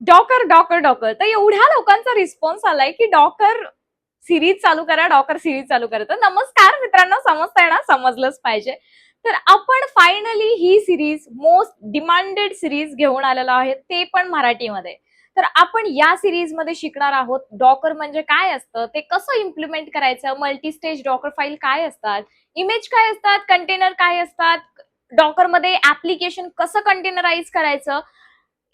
Docker Docker Docker. तर एवढ्या लोकांचा रिस्पॉन्स आलाय की डॉकर सिरीज चालू करा, डॉकर सिरीज चालू करा. तर नमस्कार मित्रांनो, समजतंय ना? समजलंच पाहिजे. तर आपण फायनली ही सिरीज, मोस्ट डिमांडेड सिरीज घेऊन आलेलो आहे, ते पण मराठीमध्ये. तर आपण या सिरीज मध्ये शिकणार आहोत डॉकर म्हणजे काय असतं, ते कसं इम्प्लिमेंट करायचं, मल्टी स्टेज डॉकर फाईल काय असतात, इमेज काय असतात, कंटेनर काय असतात, डॉकर मध्ये ऍप्लिकेशन कसं कंटेनराइज करायचं,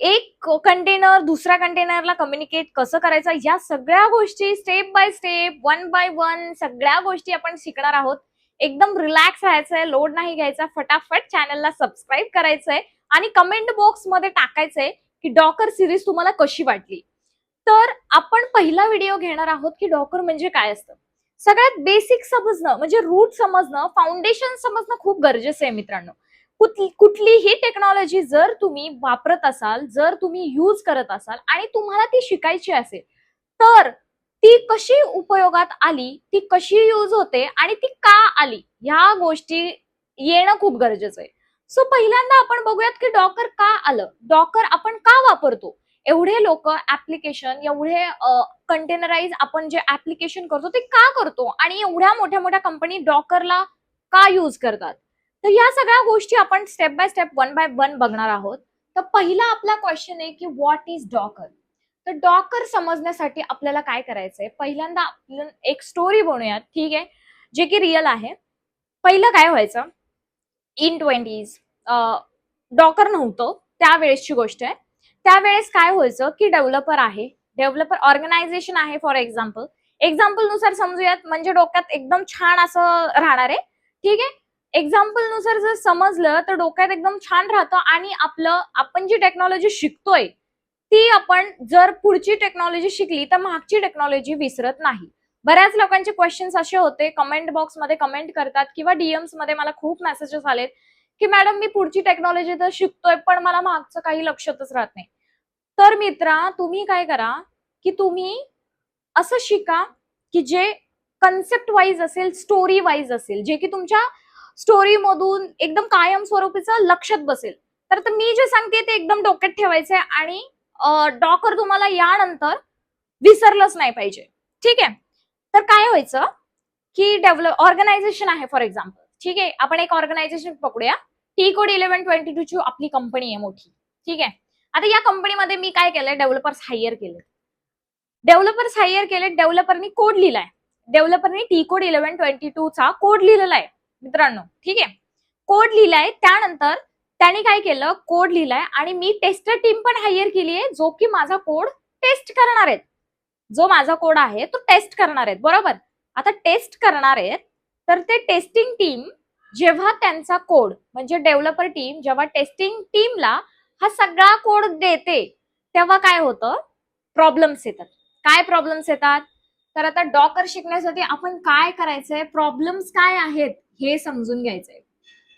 एक कंटेनर दुसऱ्या कंटेनरला कम्युनिकेट कसं करायचं, या सगळ्या गोष्टी step by step, one by one सगळ्या गोष्टी आपण शिकणार आहोत. एकदम रिलॅक्स राहायचंय, लोड नाही घ्यायचा, फटाफट चॅनलला सबस्क्राईब करायचंय आणि कमेंट बॉक्स मध्ये टाकायचंय की डॉकर सिरीज तुम्हाला कशी वाटली. तर आपण पहिला व्हिडिओ घेणार आहोत की डॉकर म्हणजे काय असतं. सगळ्यात बेसिक समजणं म्हणजे रूट समजणं, फाउंडेशन समजणं खूप गरजेचं आहे मित्रांनो. कुठलीही टेक्नॉलॉजी जर तुम्ही वापरत असाल, जर तुम्ही यूज करत असाल आणि तुम्हाला ती शिकायची असेल, तर ती कशी उपयोगात आली, ती कशी यूज होते आणि ती का आली, ह्या गोष्टी येणं खूप गरजेचं आहे. सो पहिल्यांदा आपण बघूयात की डॉकर का आलं, डॉकर आपण का वापरतो. एवढे लोक ऍप्लिकेशन, एवढे कंटेनराइज आपण जे ऍप्लिकेशन करतो ते का करतो आणि एवढ्या मोठ्या मोठ्या कंपनी डॉकरला का यूज करतात. तर या सगळ्या गोष्टी आपण step by step, one by one बघणार आहोत. तर पहिला आपला क्वेश्चन आहे की व्हॉट इज डॉकर. तर डॉकर समजण्यासाठी आपल्याला काय करायचंय, पहिल्यांदा आपण एक स्टोरी बनवूयात, ठीक आहे, जे की रिअल आहे. पहिलं काय व्हायचं, इन 20s डॉकर नव्हतं, त्यावेळेसची गोष्ट आहे. त्यावेळेस काय व्हायचं की डेव्हलपर आहे, डेव्हलपर ऑर्गनायझेशन आहे. फॉर एक्झाम्पल, एक्झाम्पल नुसार समजूयात, म्हणजे डोक्यात एकदम छान असं राहणार आहे, ठीक आहे. एक्झाम्पल नुसार जर समजलं तर डोक्यात एकदम छान राहतं आणि आपण जी टेक्नॉलॉजी शिकतोय ती आपण जर पुढची टेक्नॉलॉजी शिकली तर मागची टेक्नॉलॉजी विसरत नाही. बऱ्याच लोकांचे क्वेश्चन्स असे होते, कमेंट बॉक्स मध्ये कमेंट करतात किंवा डीएम्स मध्ये मला खूप मेसेजेस आलेत की मॅडम मी पुढची टेक्नॉलॉजी तर शिकतोय पण मला मागचं काही लक्षातच राहत नाही. तर मित्रा, तुम्ही काय करा की तुम्ही असं शिका की जे कन्सेप्ट वाईज असेल, स्टोरी वाईज असेल, जे की तुमच्या स्टोरी मधून एकदम कायमस्वरूपीचं लक्षात बसेल. तर मी जे सांगते ते एकदम डोक्यात ठेवायचंय आणि डॉकर तुम्हाला यानंतर विसरलंच नाही पाहिजे, ठीक आहे. तर काय व्हायचं की ऑर्गनायझेशन आहे फॉर एक्झाम्पल, ठीक आहे, आपण एक ऑर्गनायझेशन पकडूया. टी कोड 1122 ची आपली कंपनी आहे मोठी, ठीक आहे. आता या कंपनीमध्ये मी काय केलंय, डेव्हलपर्स हायर केले, डेव्हलपरनी कोड लिहिलाय, डेव्हलपरनी टी कोड 1122 चा कोड लिहिलेला आहे मित्रांनो, ठीक आहे. कोड लिहिलाय, त्यानंतर त्यांनी काय केलं, कोड लिहिलाय आणि मी टेस्टर टीम पण हायर केली आहे, जो की माझा कोड टेस्ट करणार आहेत, जो माझा कोड आहे तो टेस्ट करणार आहेत, बरोबर. आता टेस्ट करणार आहेत, तर ते टेस्टिंग टीम जेव्हा त्यांचा कोड म्हणजे डेव्हलपर टीम जेव्हा टेस्टिंग टीमला हा सगळा कोड देते, तेव्हा काय होतं, प्रॉब्लेम्स येतात. काय प्रॉब्लेम्स येतात, तर आता डॉकर शिकण्यासाठी आपण काय करायचंय, प्रॉब्लेम्स काय आहेत हे समजून घ्यायचंय.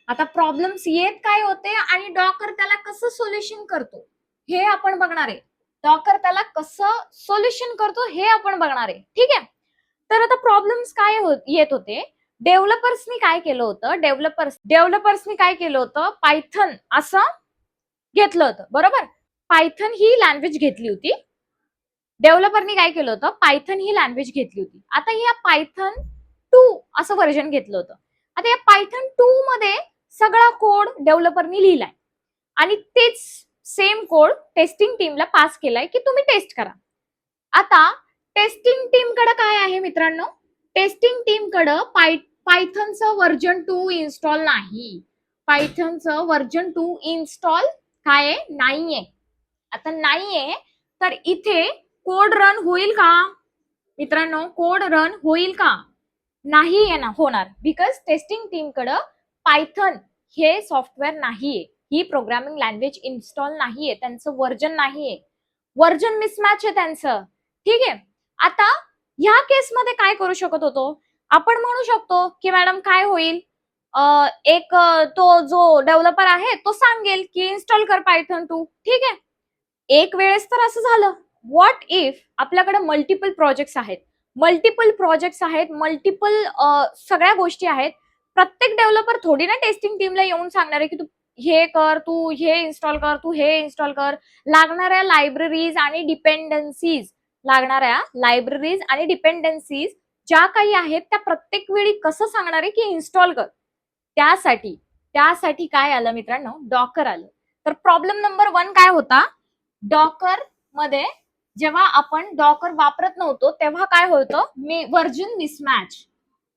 आता प्रॉब्लेम्स येत काय होते आणि डॉकर त्याला कसं सोल्युशन करतो हे आपण बघणार आहे. डॉकर त्याला कसं सोल्युशन करतो हे आपण बघणार आहे, ठीक आहे. तर आता प्रॉब्लेम्स काय येत होते, डेव्हलपर्सनी काय केलं होतं, डेव्हलपर्सनी काय केलं होतं, पायथन असं घेतलं होतं, बरोबर. पायथन ही लँग्वेज घेतली होती, डेव्हलपरनी काय केलं होतं, पायथन ही लँग्वेज घेतली होती. आता या पायथन 2 असं व्हर्जन घेतलं होतं. आता या पायथन 2 मध्ये सगळा कोड डेव्हलपरनी लिहिलाय आणि तेच सेम कोड टेस्टिंग टीमला पास केलाय की तुम्ही टेस्ट करा. आता टेस्टिंग टीम कडे काय आहे मित्रांनो, टेस्टिंग टीम कडे पायथनचं व्हर्जन 2 इन्स्टॉल नाही, पायथनचं व्हर्जन 2 इन्स्टॉल काय आहे, नाहीये. आता नाहीये, तर इथे कोड रन होईल का मित्रांनो, कोड रन होईल का, नाही होणार, बिकॉज टेस्टिंग टीम कडे पायथन हे सॉफ्टवेअर नाहीये, ही प्रोग्रामिंग लँग्वेज इन्स्टॉल नाहीये, त्यांचं व्हर्जन नाहीये, व्हर्जन मिसमॅच आहे त्यांचं, ठीक आहे. आता ह्या केसमध्ये काय करू शकत होतो, आपण म्हणू शकतो की मॅडम काय होईल, तो जो डेव्हलपर आहे तो सांगेल की इन्स्टॉल कर पायथन 2, ठीक आहे. एक वेळेस तर असं झालं, व्हॉट इफ आपल्याकडे मल्टिपल प्रोजेक्ट्स आहेत, मल्टिपल सगळ्या गोष्टी आहेत, प्रत्येक डेव्हलपर थोडी ना टेस्टिंग टीमला येऊन सांगणार आहे की तू हे कर, तू हे इन्स्टॉल कर, तू हे इन्स्टॉल कर. लागणाऱ्या लायब्ररीज आणि डिपेंडन्सीज ज्या काही आहेत त्या प्रत्येक वेळी कसं सांगणार आहे की इन्स्टॉल कर. त्यासाठी काय आलं मित्रांनो, डॉकर आलं. तर प्रॉब्लेम नंबर 1 काय होता, डॉकर मध्ये जेव्हा आपण डॉकर वापरत नव्हतो तेव्हा काय होतं,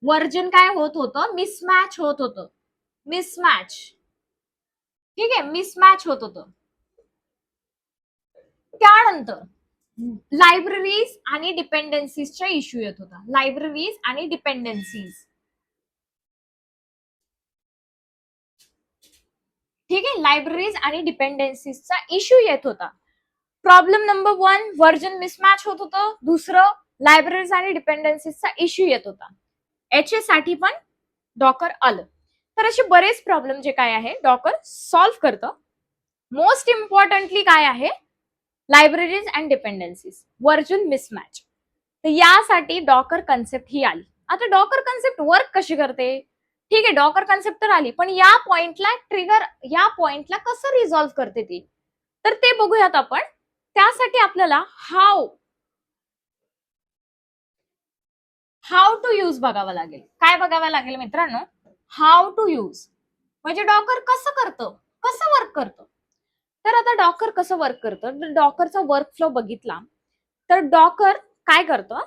व्हर्जन काय होत होतं, मिसमॅच होत होतं. ठीक आहे, मिसमॅच होत होतं. त्यानंतर लायब्ररीज आणि डिपेंडन्सीजचा इश्यू येत होता. ठीक आहे, लायब्ररीज आणि डिपेंडन्सीजचा इश्यू येत होता. प्रॉब्लेम नंबर 1 व्हर्जन मिसमॅच होत होतं. दुसरं लायब्ररीज आणि डिपेंडन्सीजचा इश्यू येत होता. साठी पण डॉकर आलं. तर असे बरेच प्रॉब्लेम जे काय आहे डॉकर सॉल्व्ह करतं. मोस्ट इम्पॉर्टंटली काय आहे, लायब्ररीज अँड डिपेंडन्सीज, व्हर्जन मिसमॅच. तर यासाठी डॉकर कन्सेप्ट ही आली. आता डॉकर कन्सेप्ट वर्क कशी करते, ठीक आहे, डॉकर कन्सेप्ट तर आली, पण या पॉइंटला कसं रिझॉल्व्ह करते ती, तर ते बघूयात आपण. त्यासाठी आपल्याला हाऊ टू यूज बघावं लागेल. काय बघावं लागेल मित्रांनो, हाऊ टू यूज म्हणजे डॉकर कसं वर्क करतं. तर आता डॉकर कसं वर्क करतं, डॉकरचा वर्क फ्लो बघितला तर डॉकर काय करतं,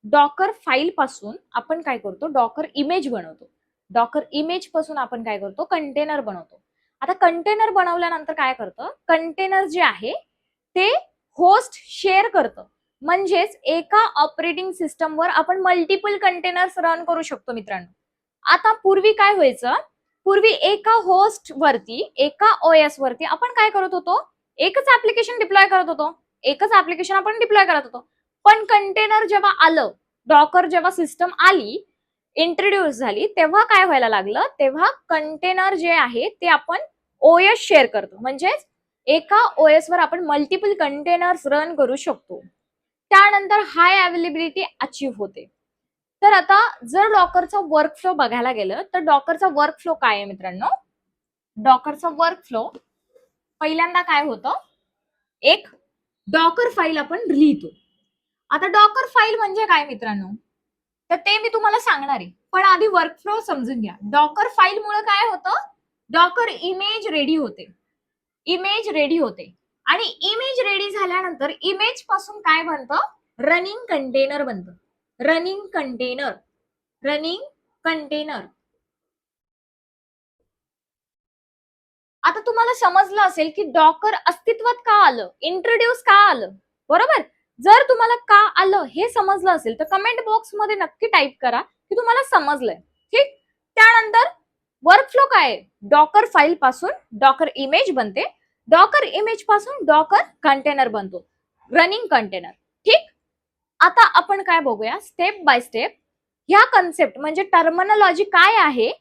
डॉकर फाईल पासून आपण काय करतो, डॉकर इमेज बनवतो. डॉकर इमेज पासून आपण काय करतो, कंटेनर बनवतो. आता कंटेनर बनवल्यानंतर काय करतं, कंटेनर जे आहे ते होस्ट शेअर करतं. म्हणजेच एका ऑपरेटिंग सिस्टमवर आपण मल्टिपल कंटेनर्स रन करू शकतो मित्रांनो. आता पूर्वी काय व्हायचं, पूर्वी एका होस्ट वरती, एका ओएस वरती आपण काय करत होतो, एकच ऍप्लिकेशन डिप्लॉय करत होतो. पण कंटेनर जेव्हा आलं, डॉकर जेव्हा सिस्टम आली, इंट्रोड्यूस झाली, तेव्हा काय व्हायला लागलं, तेव्हा कंटेनर जे आहे ते आपण ओएस शेअर करतो. म्हणजेच एका ओएस वर आपण मल्टिपल कंटेनर्स रन करू शकतो. त्यानंतर हाय अवेलेबिलिटी अचीव्ह होते. तर आता जर डॉकरचा वर्क फ्लो बघायला गेलं तर डॉकरचा वर्क फ्लो काय आहे मित्रांनो, डॉकरचा वर्क फ्लो पहिल्यांदा काय होतं, एक डॉकर फाईल आपण लिहितो. आता डॉकर फाईल म्हणजे काय मित्रांनो, तर ते मी तुम्हाला सांगणार आहे, पण आधी वर्क फ्लो समजून घ्या. डॉकर फाईल मुळे काय होतं, डॉकर इमेज रेडी होते आणि इमेज रेडी झाल्यानंतर इमेज पासून काय बनतं, रनिंग कंटेनर. आता तुम्हाला समजलं असेल की डॉकर अस्तित्वात का आलं, इंट्रोड्यूस का आलं, बरोबर. जर तुम्हाला का आलं हे समजलं असेल तर कमेंट बॉक्स मध्ये नक्की टाईप करा की तुम्हाला समजलंय. ठीक, त्यानंतर वर्क फ्लो काय आहे, डॉकर फाईल पासून डॉकर इमेज बनते, डॉकर इमेज पासून डॉकर कंटेनर बनतो, रनिंग कंटेनर. ठीक, आता आपण काय बघूया स्टेप बाय स्टेप, ह्या कन्सेप्ट म्हणजे टर्मिनॉलॉजी काय आहे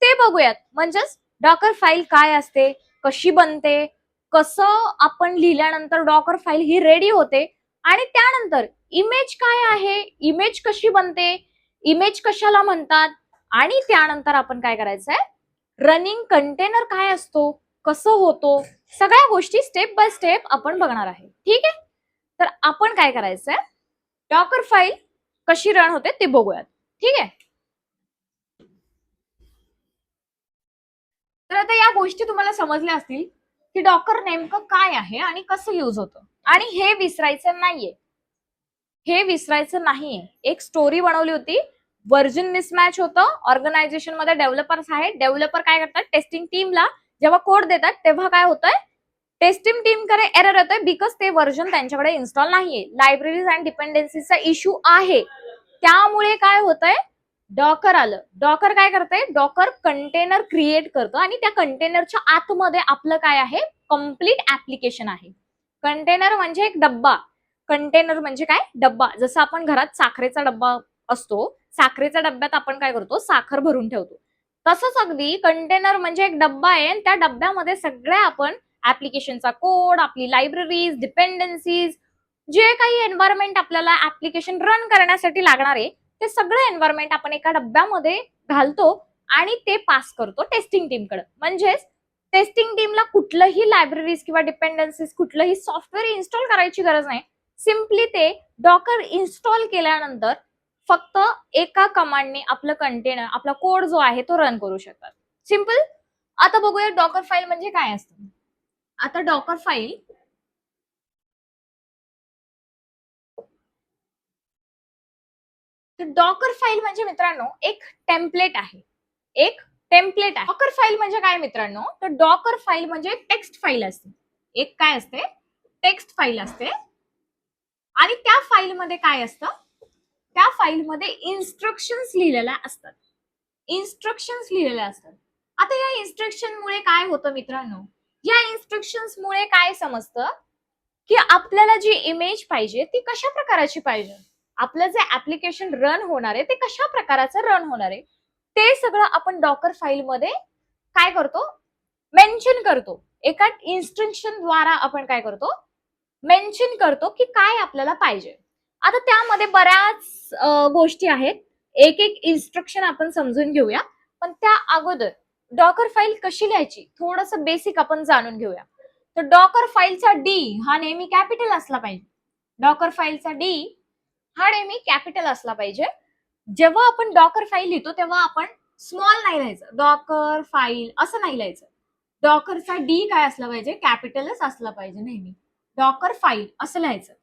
ते बघूयात. म्हणजेच डॉकर फाईल काय असते, कशी बनते, कसं आपण लिहिल्यानंतर डॉकर फाईल ही रेडी होते, आणि त्यानंतर इमेज काय आहे, इमेज कशी बनते, इमेज कशाला म्हणतात, आणि त्यानंतर आपण काय करायचंय, रनिंग कंटेनर काय असतो, कसं होतो, सगळ्या गोष्टी स्टेप बाय स्टेप आपण बघणार आहे. ठीक आहे, तर आपण काय करायचंय, डॉकर फाईल कशी रन होते ते बघूयात. ठीक आहे, तर आता या गोष्टी तुम्हाला समजल्या असतील की डॉकर नेमकं काय आहे आणि कसं यूज होतं. आणि हे विसरायचं नाहीये. एक स्टोरी बनवली होती, व्हर्जन मिसमॅच होतं, ऑर्गनायझेशन मध्ये डेव्हलपर्स आहेत, डेव्हलपर काय करतात, टेस्टिंग टीमला जेव्हा कोड देतात तेव्हा काय होतंय, टेस्टिंग टीम कडे एरर येतोय बिकॉज ते व्हर्जन त्यांच्याकडे इन्स्टॉल नाहीये, लायब्ररीज अँड डिपेंडन्सीचा इश्यू आहे. त्यामुळे काय होतंय, डॉकर आलं. डॉकर काय करते, डॉकर कंटेनर क्रिएट करतो आणि त्या कंटेनरच्या आतमध्ये आपलं काय आहे, कम्प्लीट ऍप्लिकेशन आहे. कंटेनर म्हणजे एक डब्बा, कंटेनर म्हणजे काय, डब्बा. जसं आपण घरात साखरेचा डब्बा असतो, साखरेच्या डब्यात आपण काय करतो, साखर भरून ठेवतो, तसंच अगदी कंटेनर म्हणजे एक डब्बा आहे आणि त्या डब्यामध्ये सगळ्या आपण ऍप्लिकेशनचा कोड, आपली लायब्ररीज, डिपेंडन्सीज, जे काही एन्व्हायरमेंट आपल्याला ऍप्लिकेशन रन करण्यासाठी लागणार आहे ते सगळं एन्व्हायरमेंट आपण एका डब्यामध्ये घालतो आणि ते पास करतो टेस्टिंग टीमकडे. म्हणजेच टेस्टिंग टीमला कुठलंही लायब्ररीज किंवा डिपेंडन्सीज कुठलंही सॉफ्टवेअर इन्स्टॉल करायची गरज नाही. सिम्पली ते डॉकर इन्स्टॉल केल्यानंतर फक्त एका कमांडने आपलं कंटेनर, आपला कोड जो आहे तो रन करू शकतात. सिम्पल. आता बघूया डॉकर फाईल म्हणजे काय असतं. आता डॉकर फाईल डॉकर फाईल म्हणजे मित्रांनो एक टेम्पलेट आहे. एक टेम्पलेट आहे. डॉकर फाईल म्हणजे काय मित्रांनो, तर डॉकर फाईल म्हणजे टेक्स्ट फाईल असते. एक काय असते, टेक्स्ट फाईल असते. आणि त्या फाईलमध्ये काय असतं, त्या फाईलमध्ये इन्स्ट्रक्शन्स लिहिलेल्या असतात. इन्स्ट्रक्शन्स लिहिलेल्या असतात. आता या इन्स्ट्रक्शन मुळे काय होतं मित्रांनो, या इन्स्ट्रक्शन्स मुळे काय समजतं की आपल्याला जी इमेज पाहिजे ती कशा प्रकारची पाहिजे, आपलं जे ऍप्लिकेशन रन होणार आहे ते कशा प्रकारचं रन होणार आहे, ते सगळं आपण डॉकर फाईल मध्ये काय करतो, मेन्शन करतो. एका इन्स्ट्रक्शन द्वारा आपण काय करतो, मेन्शन करतो की काय आपल्याला पाहिजे. आता त्यामध्ये बऱ्याच गोष्टी आहेत. एक एक इन्स्ट्रक्शन आपण समजून घेऊया. पण त्या अगोदर डॉकर फाईल कशी लिहायची थोडंसं बेसिक आपण जाणून घेऊया. तर डॉकर फाईलचा डी हा नेहमी कॅपिटल असला पाहिजे. डॉकर फाईलचा डी हा नेहमी कॅपिटल असला पाहिजे. जेव्हा आपण डॉकर फाईल लिहितो तेव्हा आपण स्मॉल नाही लिहायचं, डॉकर फाईल असं नाही लिहायचं. डॉकरचा डी काय असला पाहिजे, कॅपिटलच असला पाहिजे नेहमी. डॉकर फाईल असं लिहायचं.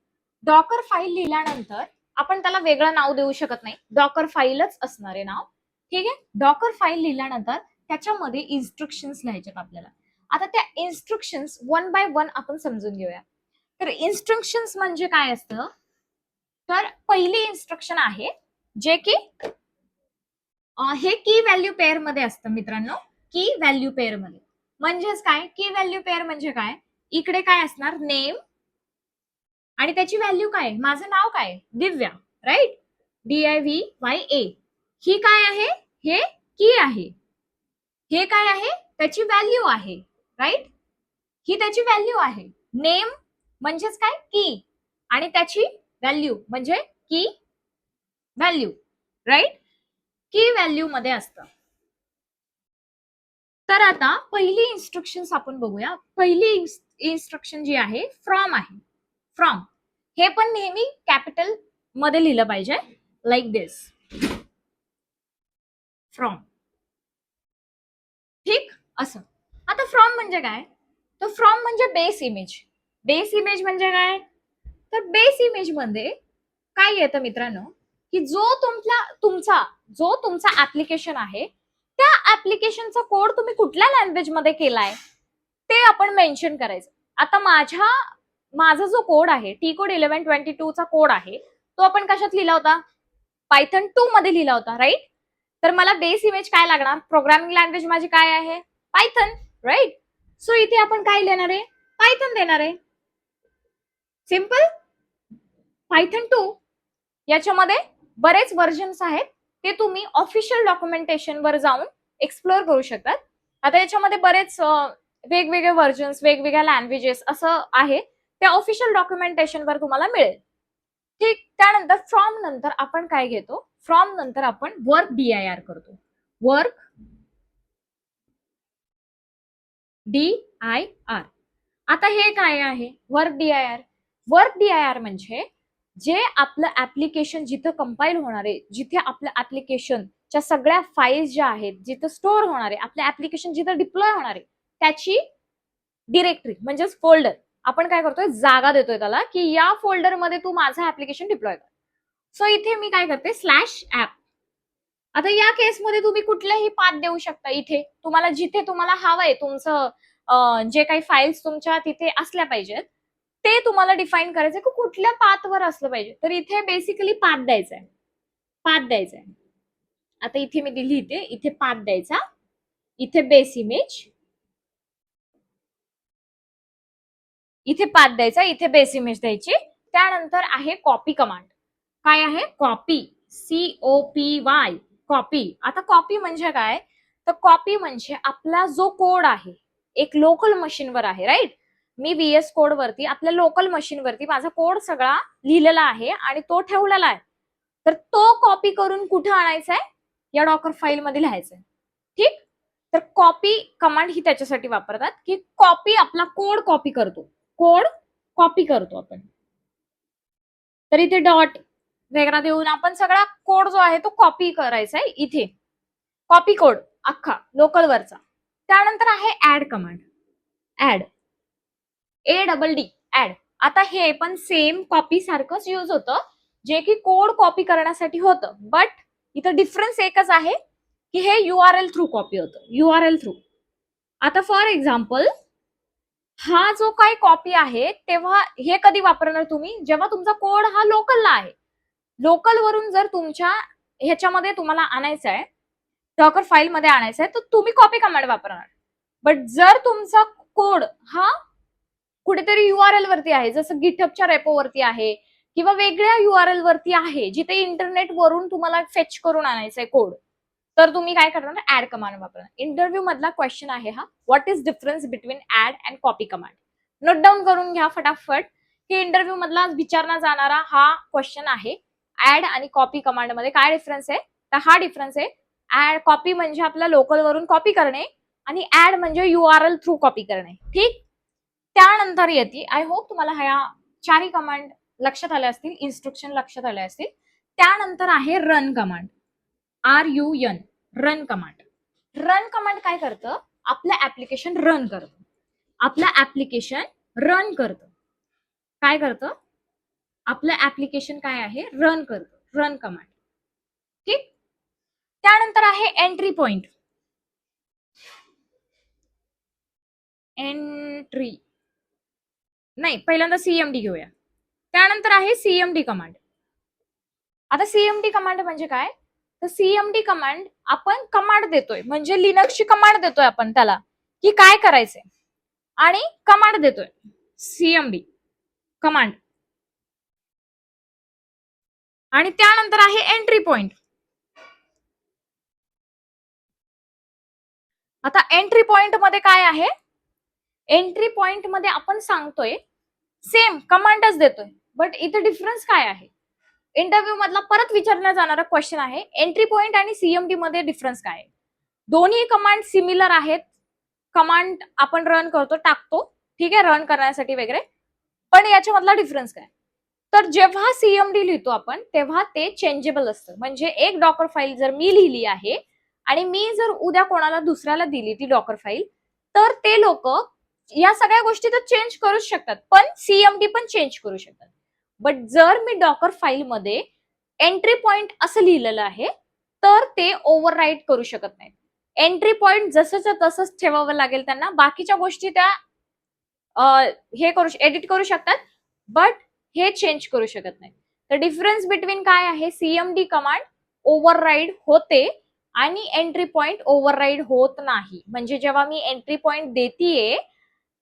डॉकर फाईल लिहिल्यानंतर आपण त्याला वेगळं नाव देऊ शकत नाही, डॉकर फाईलच असणार आहे नाव. ठीक आहे. डॉकर फाईल लिहिल्यानंतर त्याच्यामध्ये इन्स्ट्रक्शन्स लिहायचे आपल्याला. आता त्या इन्स्ट्रक्शन्स वन बाय वन आपण समजून घेऊया. तर इन्स्ट्रक्शन्स म्हणजे काय असतं, तर पहिली इन्स्ट्रक्शन आहे जे की हे की व्हॅल्यू पेअर मध्ये असतं मित्रांनो. की व्हॅल्यू पेअर मध्ये म्हणजेच काय, की व्हॅल्यू पेअर म्हणजे काय, इकडे काय असणार, नेम आणि त्याची व्हॅल्यू काय, माझं नाव काय, दिव्या, राईट, DIVYA. ही काय आहे, हे की आहे. हे काय आहे, त्याची व्हॅल्यू आहे, राईट, ही त्याची व्हॅल्यू आहे. नेम म्हणजेच काय, की, आणि त्याची व्हॅल्यू म्हणजे की व्हॅल्यू, राईट, की व्हॅल्यू मध्ये असतं. तर आता पहिली इन्स्ट्रक्शन आपण बघूया. पहिली इन्स्ट्रक्शन जी आहे फ्रॉम आहे. फ्रॉम हे पण नेहमी कॅपिटल मध्ये लिहिलं पाहिजे, लाईक दिस, फ्रॉम. ठीक, असं. आता फ्रॉम म्हणजे काय, तर फ्रॉम म्हणजे बेस इमेज. बेस इमेज म्हणजे काय, तर बेस इमेज मध्ये काय येतं मित्रांनो, की जो तुमचा ऍप्लिकेशन आहे त्या ऍप्लिकेशनचा कोड तुम्ही कुठल्या लँग्वेज मध्ये केलाय ते आपण मेन्शन करायचं. आता माझा जो कोड आहे Tcode 1122 चा कोड आहे तो आपण कशात लिहिला होता, पायथन 2 मध्ये लिहिला होता, राईट. तर मला बेस इमेज काय लागणार, प्रोग्रामिंग लँग्वेज माझी काय आहे, पायथन, राईट. सो इथे आपण काय लिहिणार आहे, पायथन देणार आहे. सिम्पल. पायथन 2 याच्यामध्ये बरेच व्हर्जन्स आहेत, ते तुम्ही ऑफिशियल डॉक्युमेंटेशन वर जाऊन एक्सप्लोर करू शकतात. आता याच्यामध्ये बरेच वेगवेगळे व्हर्जन्स, वेगवेगळ्या लँग्वेजेस असं आहे, ते ऑफिशियल डॉक्युमेंटेशन वर तुम्हाला मिळेल. ठीक. त्यानंतर फ्रॉम नंतर आपण काय घेतो, फ्रॉम नंतर आपण वर्क DIR करतो. Work DIR. आता हे काय आहे वर्क DIR. वर्क DIR म्हणजे जे आपलं ऍप्लिकेशन जिथं कंपाईल होणार आहे, जिथे आपल्या ऍप्लिकेशनच्या सगळ्या फाईल्स ज्या आहेत जिथं स्टोअर होणार आहे, आपलं ऍप्लिकेशन जिथं डिप्लॉय होणार आहे त्याची डिरेक्टरी म्हणजेच फोल्डर आपण काय करतोय, जागा देतोय त्याला, की या फोल्डर मध्ये तू माझं ऍप्लिकेशन डिप्लॉय कर. सो इथे मी काय करते, /app. आता या केसमध्ये तुम्ही कुठलेही पाथ देऊ शकता. इथे तुम्हाला जिथे तुम्हाला हवंय तुमचं जे काही फाईल्स तुमच्या तिथे असल्या पाहिजेत ते तुम्हाला डिफाईन करायचं की कुठल्या पाथवर असलं पाहिजे. तर इथे बेसिकली पाथ द्यायचा आहे, पाथ द्यायचा आहे. आता इथे मी लिहिते, इथे पाथ द्यायचा, इथे बेस इमेज, इथे पाथ द्यायचा, इथे बेस इमेज द्यायची. त्यानंतर आहे कॉपी कमांड. काय आहे, कॉपी, COPY, कॉपी. आता कॉपी म्हणजे काय, तर कॉपी म्हणजे आपला जो कोड आहे एक लोकल मशीनवर आहे, राईट. मी VS कोड वरती आपल्या लोकल मशीन वरती माझा कोड सगळा लिहिलेला आहे आणि तो ठेवलेला आहे. तर तो कॉपी करून कुठे आणायचा आहे, या डॉकर फाईल मध्ये लिहायचा आहे. ठीक. तर कॉपी कमांड ही त्याच्यासाठी वापरतात की कॉपी आपला कोड कॉपी करतो, कोड कॉपी करतो आपण. तर इथे डॉट वगैरे देऊन आपण सगळा कोड जो आहे तो कॉपी करायचा आहे इथे, कॉपी कोड अख्खा लोकल वरचा. त्यानंतर आहे add command, add ADD add. आता हे पण सेम कॉपी सारखंच यूज होतं, जे की कोड कॉपी करण्यासाठी होतं, बट इथं डिफरन्स एकच आहे की हे URL थ्रू कॉपी होतं, URL थ्रू. आता फॉर एक्झाम्पल हा जो काही कॉपी आहे तेव्हा हे कधी वापरणार तुम्ही, जेव्हा तुमचा कोड हा लोकलला आहे. लोकल वरून जर तुमच्या ह्याच्यामध्ये तुम्हाला आणायचं आहे, डॉकर फाईल मध्ये आणायचं आहे, तर तुम्ही कॉपी कमांड वापरणार. बट जर तुमचा कोड हा कुठेतरी URL वरती आहे, जसं गिटहबच्या रेपो वरती आहे किंवा वेगळ्या URL वरती आहे, जिथे इंटरनेट वरून तुम्हाला फेच करून आणायचंय कोड, तर तुम्ही काय करणार, ऍड कमांड वापरणार. इंटरव्ह्यू मधला क्वेश्चन आहे हा, what is difference between add and copy command. Note down करून घ्या फटाफट, की इंटरव्ह्यू मधला विचारला जाणारा हा क्वेश्चन आहे. ऍड आणि कॉपी कमांड मध्ये काय डिफरन्स आहे, तर हा डिफरन्स आहे. ऍड कॉपी म्हणजे आपल्या लोकल वरून कॉपी करणे आणि ऍड म्हणजे URL थ्रू कॉपी करणे. ठीक. त्यानंतर येते, आय होप तुम्हाला ह्या चारही कमांड लक्षात आल्या असतील, इन्स्ट्रक्शन लक्षात आले असतील. त्यानंतर आहे run command, RUN, run command. Run command काय करतं, आपलं ऍप्लिकेशन रन करतं, आपलं ऍप्लिकेशन रन करतं. काय करतं, आपलं ऍप्लिकेशन काय आहे, रन करतं, रन कमांड. ठीक. त्यानंतर आहे एंट्री पॉइंट, एंट्री नाही, पहिल्यांदा CMD घेऊया. त्यानंतर आहे CMD कमांड. आता CMD कमांड म्हणजे काय, तर CMD कमांड आपण कमांड देतोय, म्हणजे लिनक्सची कमांड देतोय आपण त्याला की काय करायचंय, आणि कमांड देतोय CMD कमांड. आणि त्यानंतर आहे एंट्री पॉइंट. आता एंट्री पॉइंट मध्ये काय आहे, एंट्री पॉइंट मध्ये आपण सांगतोय सेम कमांडच देतोय, बट इथे डिफरन्स काय आहे. इंटरव्ह्यू मधला परत विचारण्यात जाणारा क्वेश्चन आहे, एंट्री पॉइंट आणि CMD मध्ये डिफरन्स काय आहे. दोन्ही कमांड सिमिलर आहेत, कमांड आपण रन करतो, टाकतो, ठीक आहे, रन करण्यासाठी वगैरे, पण याच्यामधला डिफरन्स काय, तर जेव्हा CMD लिहितो आपण तेव्हा ते चेंजेबल असतं. म्हणजे एक डॉकर फाईल जर मी लिहिली आहे आणि मी जर उद्या कोणाला दुसऱ्याला दिली ती डॉकर फाईल, तर ते लोक या सगळ्या गोष्टी तर चेंज करू शकतात, पण CMD पण चेंज करू शकतात. बट जर मी डॉकर फाईल मध्ये एंट्री पॉइंट असं लिहिलेलं आहे, तर ते ओव्हरराईट करू शकत नाही. एंट्री पॉइंट जसंच्या तसंच ठेवावं लागेल त्यांना, बाकीच्या गोष्टी त्या हे करू एडिट करू शकतात, बट हे चेंज करू शकत नाही. तर डिफरन्स बिटवीन काय आहे, CMD कमांड ओव्हरराईड होते आणि एंट्री पॉइंट ओव्हरराईड होत नाही. म्हणजे जेव्हा मी एंट्री पॉइंट देतीये,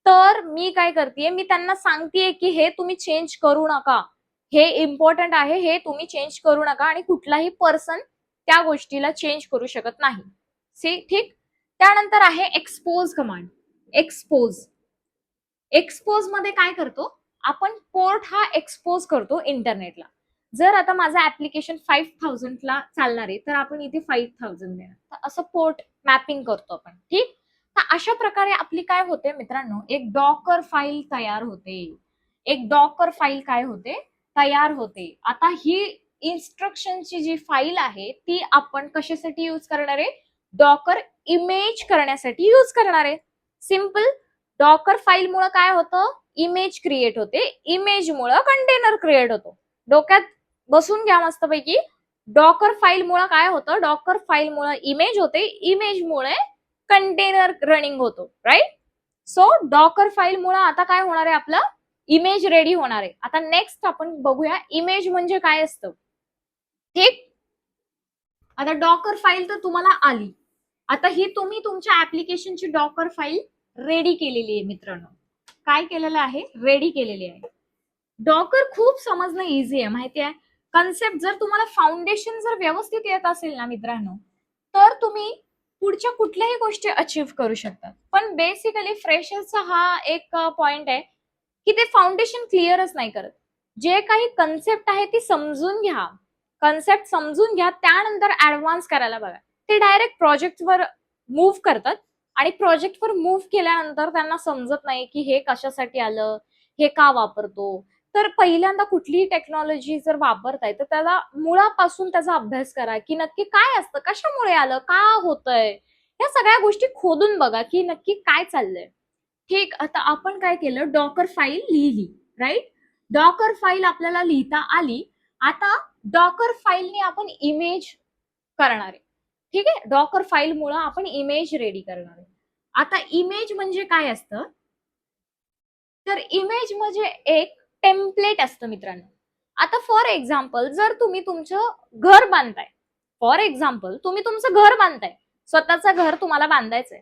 तर मी काय करतेय, मी त्यांना सांगतेय की हे तुम्ही चेंज करू नका, हे इम्पॉर्टंट आहे, हे तुम्ही चेंज करू नका, आणि कुठलाही पर्सन त्या गोष्टीला चेंज करू शकत नाही. ठीक. त्यानंतर आहे एक्सपोज कमांड. एक्सपोज, एक्सपोज मध्ये काय करतो आपण, पोर्ट हा एक्सपोज करतो इंटरनेटला. जर आता माझं ऍप्लिकेशन 5000 ला चालणार आहे, तर आपण इथे 5000 देणार, तर असं पोर्ट मॅपिंग करतो आपण. ठीक. तर अशा प्रकारे आपली काय होते मित्रांनो, एक डॉकर फाईल तयार होते, एक डॉकर फाईल काय होते, तयार होते. आता ही इन्स्ट्रक्शनची जी फाईल आहे ती आपण कशासाठी यूज करणार आहे, डॉकर इमेज करण्यासाठी यूज करणार आहे. सिंपल. डॉकर फाईल मुळे काय होतं, इमेज क्रिएट होते, इमेज मुळे कंटेनर क्रिएट होतो. डोक्यात बसून घ्या मस्तपैकी. डॉकर फाईल मुळे काय होतं, डॉकर फाईल मुळे इमेज होते, इमेज मुळे कंटेनर रनिंग होतो, राईट. सो डॉकर फाईल मुळे आता काय होणार आहे, आपलं इमेज रेडी होणार आहे. आता नेक्स्ट आपण बघूया इमेज म्हणजे काय असतं. ठीक. आता डॉकर फाईल तर तुम्हाला आली, आता ही तुम्ही तुमच्या ऍप्लिकेशनची डॉकर फाईल रेडी केलेली आहे मित्रांनो. काय केलेलं आहे, रेडी केलेली आहे. डॉकर खूप समजणं इझी आहे, माहिती आहे. कन्सेप्ट जर तुम्हाला फाउंडेशन जर व्यवस्थित येत असेल ना मित्रांनो, तर तुम्ही पुढच्या कुठल्याही गोष्टी अचीव्ह करू शकतात. पण बेसिकली फ्रेशर्सचा हा एक पॉइंट आहे की ते फाउंडेशन क्लिअरच नाही करत. जे काही कन्सेप्ट आहे ती समजून घ्या, कन्सेप्ट समजून घ्या, त्यानंतर ऍडव्हान्स करायला बघा. ते डायरेक्ट प्रोजेक्टवर मूव्ह करतात आणि प्रोजेक्टवर मूव्ह केल्यानंतर त्यांना समजत नाही की हे कशासाठी आलं, हे का वापरतो. तर पहिल्यांदा कुठलीही टेक्नॉलॉजी जर वापरताय तर त्याला मुळापासून त्याचा अभ्यास करा की नक्की काय असतं, कशामुळे आलं, का होतंय, या सगळ्या गोष्टी खोदून बघा की नक्की काय चाललंय. ठीक, आता आपण काय केलं, डॉकर फाईल लिहिली, राईट. डॉकर फाईल आपल्याला लिहिता आली. आता डॉकर फाईलने आपण इमेज करणार आहे. ठीक आहे, डॉकर फाईल मुळे आपण इमेज रेडी करणार आहे. आता इमेज म्हणजे काय असतं, तर इमेज म्हणजे एक टेम्पलेट असतं मित्रांनो. आता फॉर एक्झाम्पल जर तुम्ही तुमचं घर बांधताय, फॉर एक्झाम्पल तुम्ही तुमचं घर बांधताय, स्वतःचं घर तुम्हाला बांधायचंय,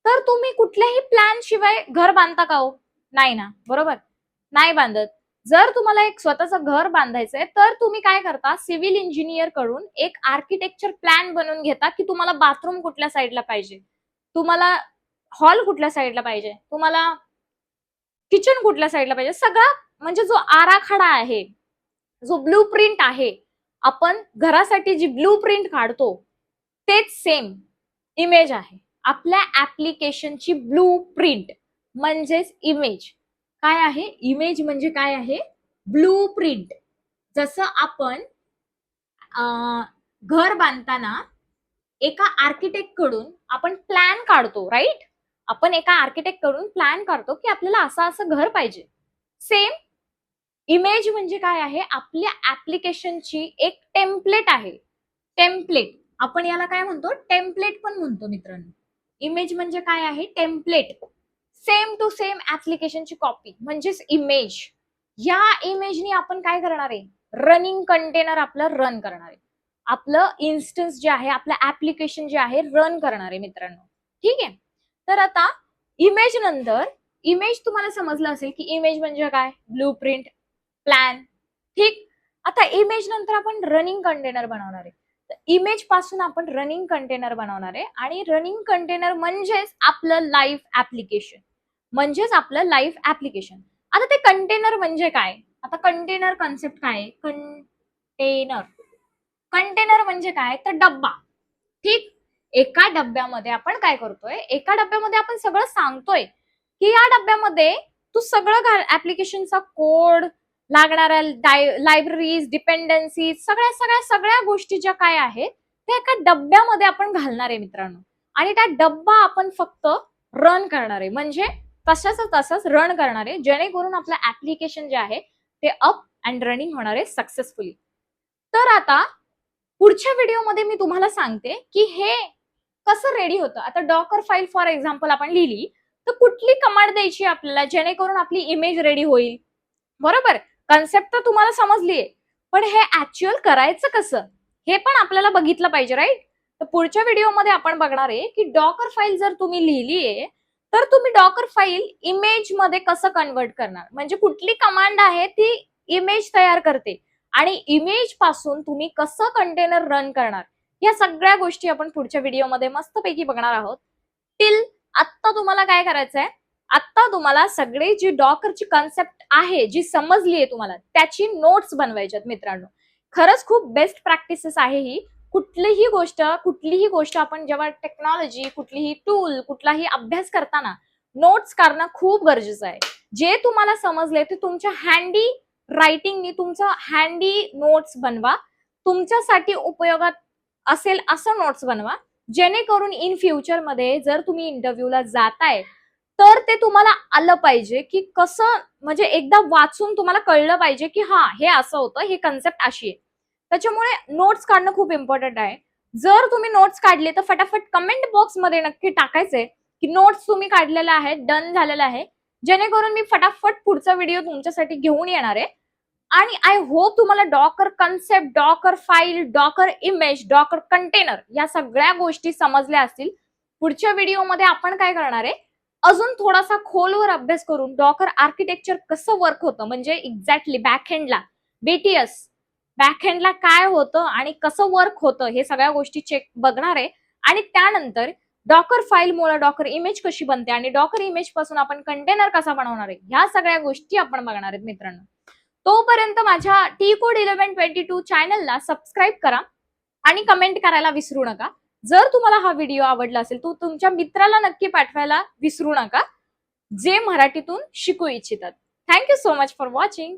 तर तुम्ही कुठल्याही प्लॅन शिवाय घर बांधता का हो? नाही ना, बरोबर, नाही बांधत. जर तुम्हाला एक स्वतःचं घर बांधायचंय तर तुम्ही काय करता, सिव्हिल इंजिनियर कडून एक आर्किटेक्चर प्लॅन बनवून घेता की तुम्हाला बाथरूम कुठल्या साईडला पाहिजे, तुम्हाला हॉल कुठल्या साईडला पाहिजे, तुम्हाला किचन कुठल्या साईडला पाहिजे, सगळा म्हणजे जो आराखडा आहे, जो ब्लू प्रिंट आहे, आपण घरासाठी जी ब्लू प्रिंट काढतो तेच सेम इमेज आहे. आपल्या ऍप्लिकेशनची ब्लू प्रिंट म्हणजेच इमेज. काय आहे इमेज म्हणजे, काय आहे ब्लू प्रिंट. जसं आपण घर बांधताना एका आर्किटेक्ट कडून आपण प्लॅन काढतो, राईट. आपण एका आर्किटेक्ट कडून प्लॅन काढतो की आपल्याला असं असं घर पाहिजे. सेम इमेज म्हणजे काय आहे, आपल्या ऍप्लिकेशनची एक टेम्पलेट आहे. टेम्पलेट आपण याला काय म्हणतो, टेम्पलेट पण म्हणतो मित्रांनो. इमेज म्हणजे काय आहे, टेम्पलेट. सेम टू सेम ऍप्लिकेशनची कॉपी म्हणजेच इमेज. या इमेजनी आपण काय करणार आहे, रनिंग कंटेनर आपलं रन करणार आहे. आपलं इन्स्टन्स जे आहे, आपलं ऍप्लिकेशन जे आहे रन करणार आहे मित्रांनो. ठीक आहे, तर आता इमेज नंतर, इमेज तुम्हाला समजलं असेल की इमेज म्हणजे काय, ब्लू प्रिंट, प्लॅन. ठीक, आता इमेज नंतर आपण रनिंग कंटेनर बनवणार आहे. इमेज पासून आपण रनिंग कंटेनर बनवणार आहे आणि रनिंग कंटेनर म्हणजेच आपलं लाईव्ह ऍप्लिकेशन, म्हणजेच आपलं लाईव्ह ऍप्लिकेशन. आता ते कंटेनर म्हणजे काय, आता कंटेनर कन्सेप्ट काय, कंटेनर, कंटेनर म्हणजे काय तर डब्बा. ठीक, एका डब्यामध्ये आपण काय करतोय, एका डब्यामध्ये आपण सगळं सांगतोय की या डब्यामध्ये तू सगळं घाल, ऍप्लिकेशनचा कोड, लागणाऱ्या लायब्ररीज, डिपेंडन्सीज, सगळ्या सगळ्या सगळ्या गोष्टी ज्या काय आहेत त्या एका डब्यामध्ये आपण घालणार आहे मित्रांनो. आणि त्या डब्बा आपण फक्त रन करणार आहे, म्हणजे तशाच तसंच रन करणार आहे, जेणेकरून आपलं ऍप्लिकेशन जे आहे ते अप अँड रनिंग होणार आहे सक्सेसफुली. तर आता पुढच्या व्हिडिओमध्ये मी तुम्हाला सांगते की हे कसं रेडी होतं. आता डॉकर फाईल फॉर एक्झाम्पल आपण लिहिली तर कुठली कमांड द्यायची आपल्याला जेणेकरून आपली इमेज रेडी होईल. बरोबर, कन्सेप्ट तर तुम्हाला समजलीये, पण हे ऍक्च्युअल करायचं कसं हे पण आपल्याला बघितलं पाहिजे, राईट. तर पुढच्या व्हिडिओमध्ये आपण बघणार आहे की डॉकर फाईल जर तुम्ही लिहिलीये तर तुम्ही डॉकर फाईल इमेज मध्ये कसं कन्वर्ट करणार, म्हणजे कुठली कमांड आहे ती इमेज तयार करते आणि इमेज पासून तुम्ही कसं कंटेनर रन करणार, या सगळ्या गोष्टी आपण पुढच्या व्हिडिओमध्ये मस्तपैकी बघणार आहोत. टिल आत्ता तुम्हाला काय करायचंय, आता तुम्हाला सगळे जी डॉकरची कन्सेप्ट आहे, जी समजली आहे तुम्हाला, त्याची नोट्स बनवायच्यात मित्रांनो. खरंच खूप बेस्ट प्रॅक्टिसेस आहे ही. कुठलीही गोष्ट आपण जेव्हा टेक्नॉलॉजी, कुठलीही टूल, कुठलाही अभ्यास करताना नोट्स काढणं खूप गरजेचं आहे. जे तुम्हाला समजले ते तुमच्या हँडी रायटिंगनी तुमचं हँडी नोट्स बनवा. तुमच्यासाठी उपयोगात असेल असं नोट्स बनवा, जेणेकरून इन फ्युचर मध्ये जर तुम्ही इंटरव्ह्यूला जाताय तर ते तुम्हाला आलं पाहिजे की कसं, म्हणजे एकदा वाचून तुम्हाला कळलं पाहिजे की हा हे असं होतं, हे कन्सेप्ट अशी आहे. त्याच्यामुळे नोट्स काढणं खूप इम्पॉर्टंट आहे. जर तुम्ही नोट्स काढले तर फटाफट कमेंट बॉक्स मध्ये नक्की टाकायचे की नोट्स तुम्ही काढलेला आहे, डन झालेला आहे, जेणेकरून मी फटाफट पुढचा व्हिडिओ तुमच्यासाठी घेऊन येणार आहे. आणि आय होप तुम्हाला Docker concept, Docker file, Docker image, Docker container या सगळ्या गोष्टी समजल्या असतील. पुढच्या व्हिडिओमध्ये आपण काय करणार आहे, अजून थोडासा खोलवर अभ्यास करून डॉकर आर्किटेक्चर कसं वर्क होतं, म्हणजे एक्झॅक्टली बॅकहँडला बीटीएस, बॅकहँडला काय होतं आणि कसं वर्क होतं हे सगळ्या गोष्टी चेक बघणार आहे. आणि त्यानंतर डॉकर फाईल मुळे डॉकर इमेज कशी बनते आणि डॉकर इमेज पासून आपण कंटेनर कसा बनवणार आहे, ह्या सगळ्या गोष्टी आपण बघणार आहेत मित्रांनो. तोपर्यंत माझ्या टी कोड 1122 चॅनलला सबस्क्राईब करा आणि कमेंट करायला विसरू नका. जर तुम्हाला हा व्हिडिओ आवडला असेल तर तुमच्या मित्राला नक्की पाठवायला विसरू नका, जे मराठीतून शिकू इच्छितात. Thank you so much for watching.